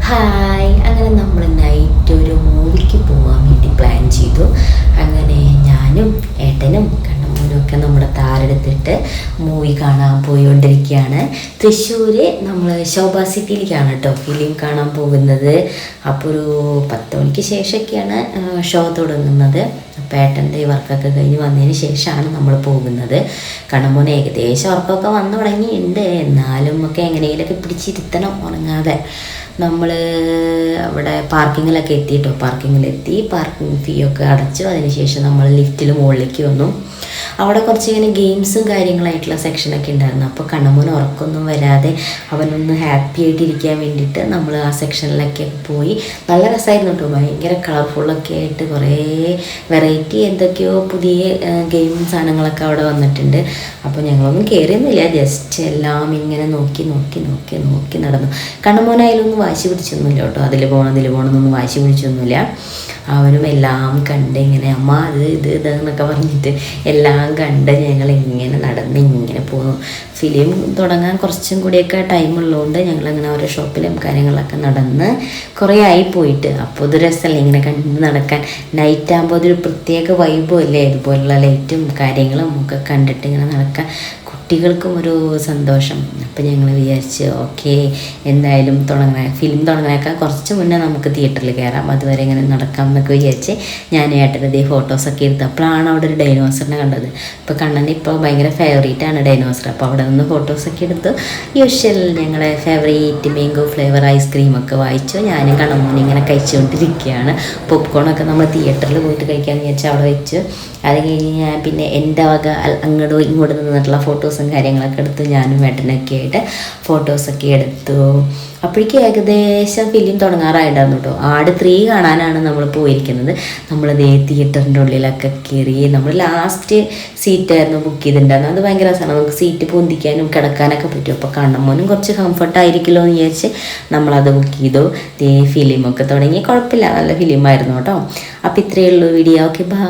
Hi, അങ്ങനെ നമ്മൾ night ഒരു മൂവിക്ക് പോകാൻ വേണ്ടി പ്ലാൻ ചെയ്തു. അങ്ങനെ ഞാനും ഏട്ടനും കണ്ണമ്മൂനും ഒക്കെ നമ്മുടെ താരെടുത്തിട്ട് മൂവി കാണാൻ പോയിക്കൊണ്ടിരിക്കുകയാണ്. തൃശ്ശൂർ നമ്മൾ ശോഭ സിറ്റിയിലേക്കാണ് കേട്ടോ ഫിലിം കാണാൻ പോകുന്നത്. അപ്പോൾ ഒരു 10 മണിക്ക് ശേഷമൊക്കെയാണ് ഷോ തുടങ്ങുന്നത്. അപ്പോൾ ഏട്ടൻ്റെ വർക്കൊക്കെ കഴിഞ്ഞ് വന്നതിന് ശേഷമാണ് നമ്മൾ പോകുന്നത്. കണ്ണമ്മൂന് ഏകദേശം ഉറക്കമൊക്കെ വന്നു തുടങ്ങിയിട്ടുണ്ട്. എന്നാലും ഒക്കെ എങ്ങനെയെങ്കിലുമൊക്കെ പിടിച്ചിരുത്തണം ഉറങ്ങാതെ. നമ്മൾ അവിടെ പാർക്കിങ്ങിലൊക്കെ എത്തിയിട്ടോ. പാർക്കിങ്ങിലെത്തി പാർക്കിംഗ് ഫീ ഒക്കെ അടച്ചു. അതിനുശേഷം നമ്മൾ ലിഫ്റ്റിൽ മുകളിലേക്ക് വന്നു. അവിടെ കുറച്ച് ഇങ്ങനെ ഗെയിംസും കാര്യങ്ങളായിട്ടുള്ള സെക്ഷനൊക്കെ ഉണ്ടായിരുന്നു. അപ്പോൾ കണ്ണമ്മൂന് ഉറക്കമൊന്നും വരാതെ അവനൊന്ന് ഹാപ്പി ആയിട്ടിരിക്കാൻ വേണ്ടിയിട്ട് നമ്മൾ ആ സെക്ഷനിലൊക്കെ പോയി. നല്ല രസമായിരുന്നു കേട്ടോ. ഭയങ്കര കളർഫുള്ളൊക്കെ ആയിട്ട് കുറേ വെറൈറ്റി എന്തൊക്കെയോ പുതിയ ഗെയിം സാധനങ്ങളൊക്കെ അവിടെ വന്നിട്ടുണ്ട്. അപ്പോൾ ഞങ്ങളൊന്നും കയറിയൊന്നുമില്ല, ജസ്റ്റ് എല്ലാം ഇങ്ങനെ നോക്കി നടന്നു. കണ്ണമ്മൂനായാലൊന്നും വാശി പിടിച്ചൊന്നുമില്ല കേട്ടോ. അതിൽ പോകണമെന്നൊന്നും വാശി പിടിച്ചൊന്നുമില്ല. അവനും എല്ലാം കണ്ട് ഇങ്ങനെ അമ്മ ഇത് എന്നൊക്കെ പറഞ്ഞിട്ട് എല്ലാം കണ്ട് ഞങ്ങൾ ഇങ്ങനെ നടന്ന് ഇങ്ങനെ പോന്നു. ഫിലിം തുടങ്ങാൻ കുറച്ചും കൂടിയൊക്കെ ടൈം ഉള്ളതുകൊണ്ട് ഞങ്ങളങ്ങനെ ഓരോ ഷോപ്പിലും കാര്യങ്ങളൊക്കെ നടന്ന് കുറേ ആയി പോയിട്ട്. അപ്പോൾ ഇത് രസമല്ലേ ഇങ്ങനെ കണ്ട് നടക്കാൻ. നൈറ്റ് ആകുമ്പോൾ അതൊരു പ്രത്യേക വൈബും അല്ലേ, ഇതുപോലുള്ള ലൈറ്റും കാര്യങ്ങളും ഒക്കെ കണ്ടിട്ട് ഇങ്ങനെ നടക്കാൻ കുട്ടികൾക്കും ഒരു സന്തോഷം. അപ്പം ഞങ്ങൾ വിചാരിച്ച് ഓക്കെ എന്തായാലും ഫിലിം തുടങ്ങാനൊക്കെ കുറച്ച് മുന്നേ നമുക്ക് തിയേറ്ററിൽ കയറാം, അതുവരെ ഇങ്ങനെ നടക്കാം എന്നൊക്കെ വിചാരിച്ച് ഞാൻ ഏട്ടൻ്റെ ഫോട്ടോസൊക്കെ എടുത്തു. അപ്പോഴാണ് അവിടെ ഒരു ഡൈനോസറിനെ കണ്ടത്. ഇപ്പോൾ കണ്ണന് ഇപ്പോൾ ഭയങ്കര ഫേവറേറ്റാണ് ഡൈനോസർ. അപ്പോൾ അവിടെ നിന്ന് ഫോട്ടോസൊക്കെ എടുത്തു. യൂഷ്വൽ ഞങ്ങളെ ഫേവറേറ്റ് മാംഗോ ഫ്ലേവർ ഐസ്ക്രീമൊക്കെ വാങ്ങിച്ചു. ഞാനും കണ്ണമ്മൂനും ഇങ്ങനെ കഴിച്ചുകൊണ്ടിരിക്കുകയാണ്. പോപ്കോണൊക്കെ നമ്മൾ തിയേറ്ററിൽ പോയിട്ട് കഴിക്കാമെന്ന് വിചാരിച്ചാൽ അവിടെ വെച്ച്. അത് കഴിഞ്ഞ് ഞാൻ പിന്നെ എൻ്റെ വക അങ്ങോട്ടും ഇങ്ങോട്ടും നിന്നിട്ടുള്ള ഫോട്ടോസും കാര്യങ്ങളൊക്കെ എടുത്തു. ഞാനും ഏട്ടനൊക്കെ ആയിട്ട് ഫോട്ടോസൊക്കെ എടുത്തു. അപ്പോഴേക്കും ഏകദേശം ഫിലിം തുടങ്ങാറായിട്ടുണ്ടായിരുന്നു കേട്ടോ. ആട് 3 കാണാനാണ് നമ്മൾ പോയിരിക്കുന്നത്. നമ്മളിതേ തിയേറ്ററിൻ്റെ ഉള്ളിലൊക്കെ കയറി. നമ്മൾ ലാസ്റ്റ് സീറ്റായിരുന്നു ബുക്ക് ചെയ്തിട്ടുണ്ടായിരുന്നു. അത് ഭയങ്കര രസമാണ്, നമുക്ക് സീറ്റ് പൊന്തിക്കാനും കിടക്കാനൊക്കെ പറ്റും. അപ്പോൾ കണ്ണമ്മോനും കുറച്ച് കംഫർട്ടായിരിക്കുമല്ലോ എന്ന് വിചാരിച്ച് നമ്മളത് ബുക്ക് ചെയ്തു. ഫിലിമൊക്കെ തുടങ്ങി. കുഴപ്പമില്ല, നല്ല ഫിലിമായിരുന്നു കേട്ടോ. അപ്പോൾ ഇത്രയേ ഉള്ളൂ വീഡിയോ. Okay, by.